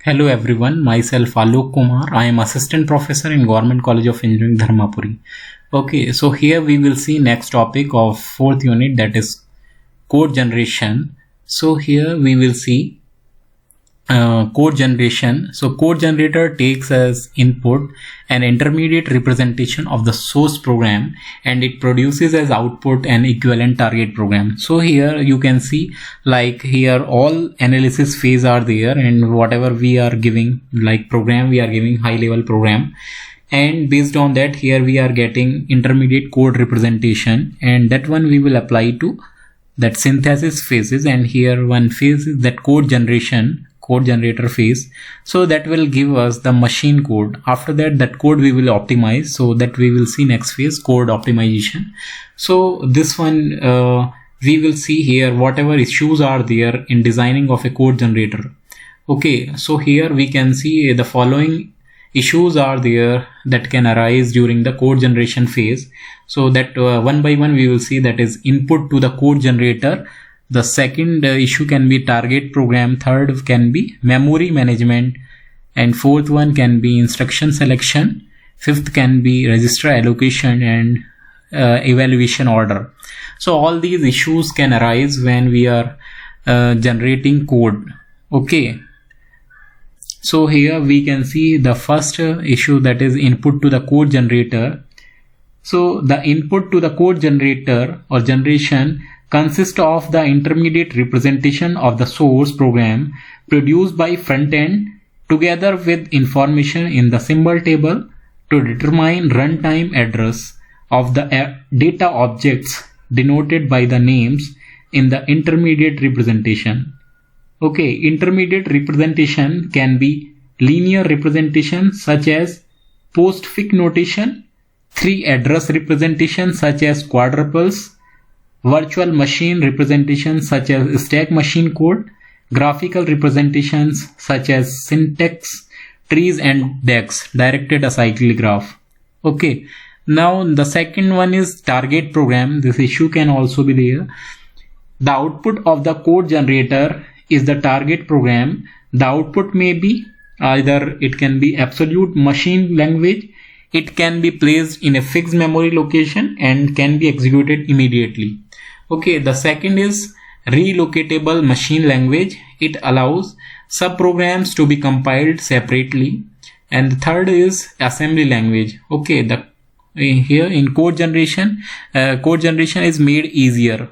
Hello everyone, myself Alok Kumar. I am assistant professor in Government College of Engineering Dharmapuri. Okay, so here we will see next topic of fourth unit, that is code generation. So here we will see code generation. So code generator takes as input an intermediate representation of the source program and it produces as output an equivalent target program. So here you can see, like here all analysis phase are there, and whatever we are giving like program, we are giving high level program, and based on that here we are getting intermediate code representation, and that one we will apply to that synthesis phases. And here one phase is that code generator phase. So that will give us the machine code. After that code we will optimize, so that we will see next phase, code optimization. So this one we will see here whatever issues are there in designing of a code generator. Okay, so here we can see the following issues are there that can arise during the code generation phase. So that one by one we will see, that is input to the code generator. The second issue can be target program, third can be memory management, and fourth one can be instruction selection, fifth can be register allocation and evaluation order. So all these issues can arise when we are generating code. Okay, so here we can see the first issue, that is input to the code generator. So the input to the code generator or generation consists of the intermediate representation of the source program produced by front end together with information in the symbol table to determine runtime address of the data objects denoted by the names in the intermediate representation. Okay, intermediate representation can be linear representation such as postfix notation, 3 address representation such as quadruples, virtual machine representations such as stack machine code, graphical representations such as syntax trees, and DAX, directed acyclic graph. Okay, now the second one is target program. This issue can also be there. The output of the code generator is the target program. The output may be either it can be absolute machine language, it can be placed in a fixed memory location and can be executed immediately. Okay, the second is relocatable machine language. It allows subprograms to be compiled separately. And the third is assembly language. Okay, here in code generation is made easier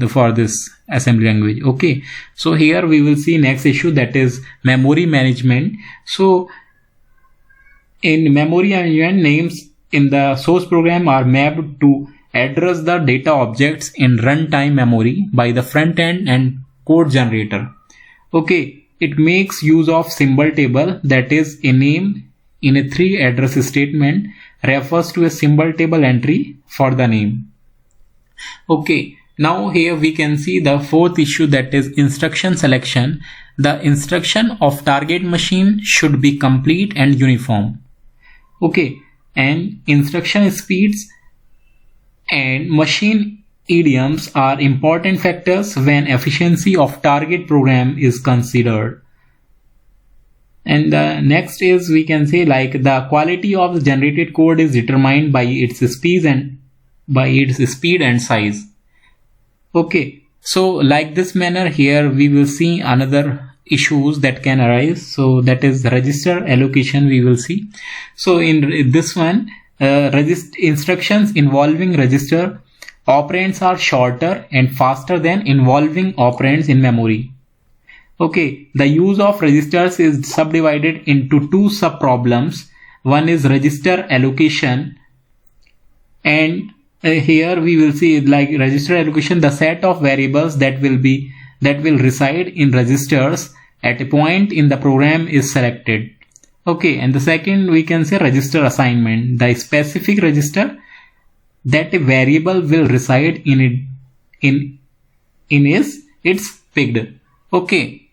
for this assembly language. Okay, so here we will see next issue, that is memory management. So in memory management, names in the source program are mapped to address the data objects in runtime memory by the front end and code generator. Okay, it makes use of symbol table, that is a name in a 3 address statement refers to a symbol table entry for the name. Okay, now here we can see the fourth issue, that is instruction selection. The instruction of target machine should be complete and uniform. Okay, and instruction speeds and machine idioms are important factors when efficiency of target program is considered. And the next is, we can say, like the quality of the generated code is determined by its speed and size. Okay, so like this manner here we will see another issues that can arise. So that is register allocation we will see. So in this one, instructions involving register operands are shorter and faster than involving operands in memory. Okay, the use of registers is subdivided into 2 subproblems. One is register allocation, and here we will see, like register allocation, the set of variables that will reside in registers at a point in the program is selected. Okay, and the second we can say register assignment, the specific register that a variable will reside in it's picked. Okay,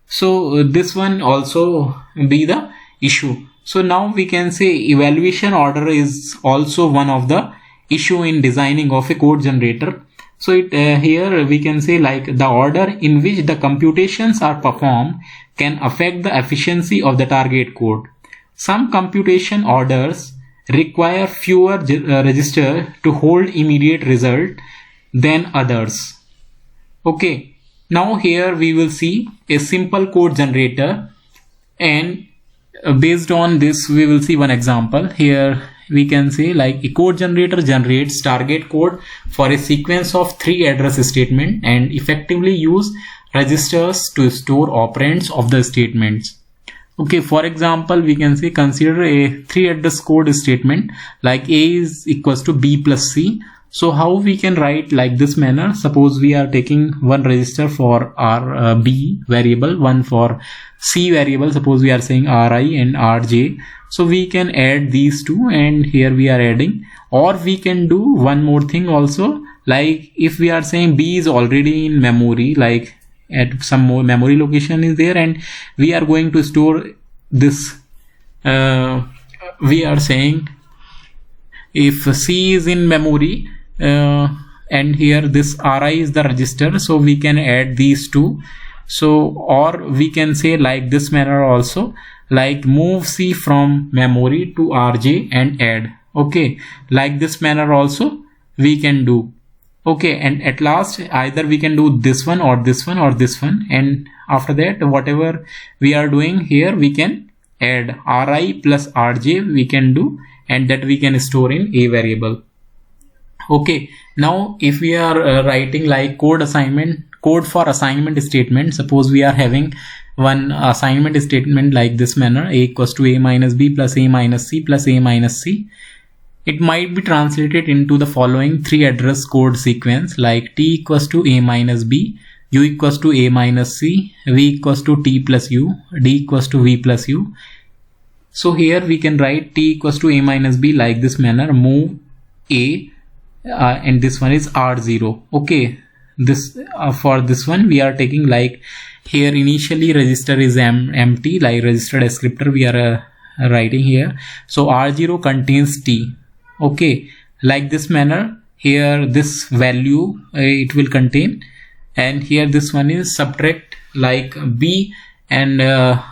so this one also be the issue. So now we can say evaluation order is also one of the issue in designing of a code generator. So here we can say, like the order in which the computations are performed can affect the efficiency of the target code. Some computation orders require fewer registers to hold immediate result than others. Okay, now here we will see a simple code generator, and based on this we will see one example. Here we can say like a code generator generates target code for a sequence of 3 address statements and effectively use registers to store operands of the statements. Okay, for example, we can say consider a 3 address code statement like A is equals to B plus C. So how we can write like this manner? Suppose we are taking one register for our B variable, one for C variable. Suppose we are saying Ri and Rj. So we can add these two, and here we are adding. Or we can do one more thing also. Like if we are saying B is already in memory, like at some more memory location is there, and we are going to store this. We are saying if C is in memory, and here this Ri is the register, so we can add these two. So or we can say like this manner also, like move C from memory to Rj and add. Okay, like this manner also we can do. Okay, and at last either we can do this one or this one or this one, and after that whatever we are doing here we can add Ri plus Rj we can do, and that we can store in a variable. Okay, now if we are writing like code for assignment statement, suppose we are having one assignment statement like this manner: a equals to a minus b plus a minus c plus a minus c. It might be translated into the following 3 address code sequence, like t equals to a minus b, u equals to a minus c, v equals to t plus u, d equals to v plus u. So here we can write t equals to a minus b like this manner: move a, and this one is R0. Okay, this for this one we are taking like here initially register is empty, like register descriptor we are writing here. So R0 contains t. Okay, like this manner here this value it will contain, and here this one is subtract like b, and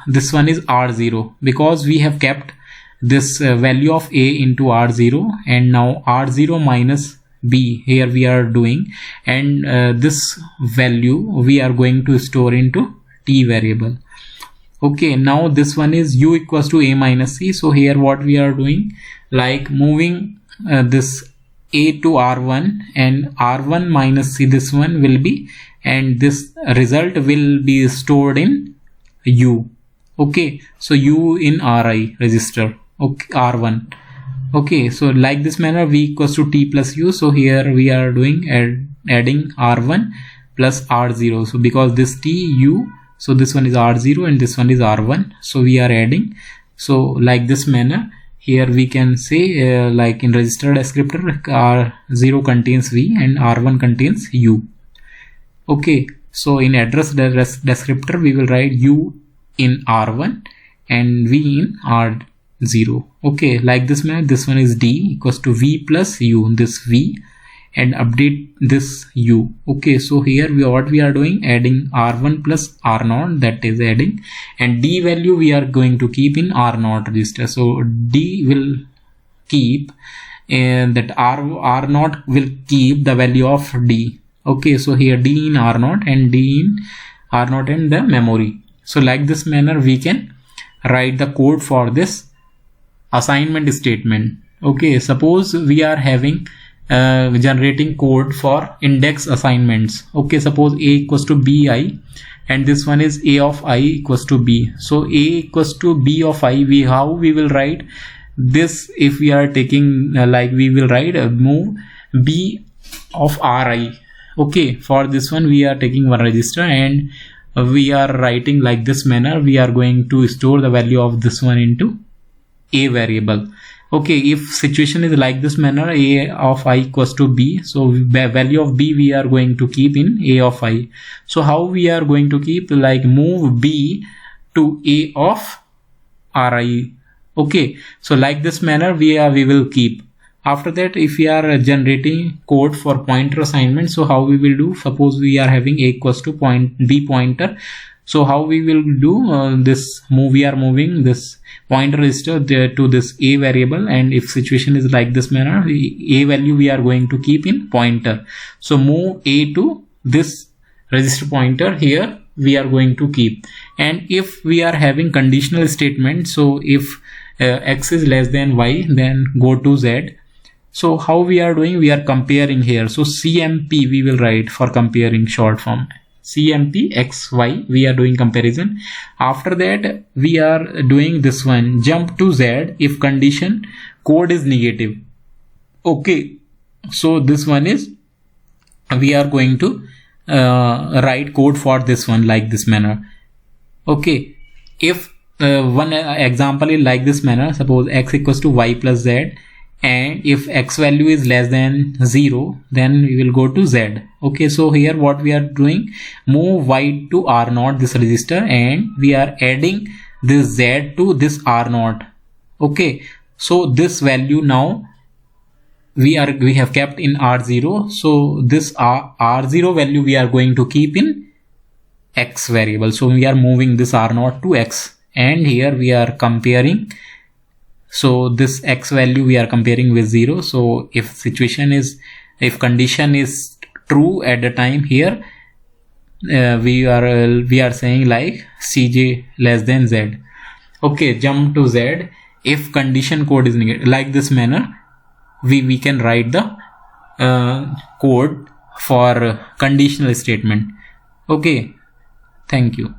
this one is R0, because we have kept this value of a into R0, and now R0 minus b here we are doing, and this value we are going to store into t variable. Okay, now this one is u equals to a minus c. So here what we are doing, like moving this a to r1, and r1 minus c this one will be, and this result will be stored in u. Okay, so u in ri register. Okay, r1. Okay, so like this manner v equals to t plus u. So here we are doing adding r1 plus r0. So because this t u, so this one is r0 and this one is r1, so we are adding. So like this manner here we can say like in register descriptor r0 contains v and r1 contains u. Okay, so in address descriptor we will write u in r1 and v in r0. Okay, like this manner, this one is d equals to v plus u, this v, and update this u. Okay, so here what we are doing, adding r1 plus r0, that is adding, and d value we are going to keep in r0 register. So d will keep, and that r0 will keep the value of d. Okay, so here d in r0 and d in r0 and the memory. So like this manner we can write the code for this assignment statement. Okay, suppose we are having generating code for index assignments. Okay, suppose a equals to bi, and this one is a of I equals to b. So a equals to b of I, how we will write this? If we are taking like we will write move b of ri. Okay, for this one we are taking one register, and we are writing like this manner. We are going to store the value of this one into a variable. Okay, if situation is like this manner, a of I equals to b, so value of b we are going to keep in a of I. So how we are going to keep, like move b to a of ri. Okay, so like this manner we will keep. After that, if we are generating code for pointer assignment, so how we will do? Suppose we are having a equals to b pointer. So how we will do this move? We are moving this pointer register there to this a variable, and if situation is like this manner, a value we are going to keep in pointer. So move a to this register pointer, here we are going to keep. And if we are having conditional statement, so if x is less than y, then go to z. So how we are doing? We are comparing here. So CMP we will write for comparing, short form CMP xy, we are doing comparison. After that we are doing this one, jump to z if condition code is negative. Okay, so this one is, we are going to write code for this one like this manner. Okay, if one example is like this manner, suppose x equals to y plus z, and if x value is less than 0, then we will go to z. Okay, so here what we are doing, move y to r0, this register, and we are adding this z to this r0. Okay, so this value now we have kept in r0, so this r0 value we are going to keep in x variable. So we are moving this r0 to x, and here we are comparing. So this x value we are comparing with 0. So if condition is true at the time, here we are saying like cj less than z. Okay, jump to z if condition code is negative. Like this manner we can write the code for conditional statement. Okay, thank you.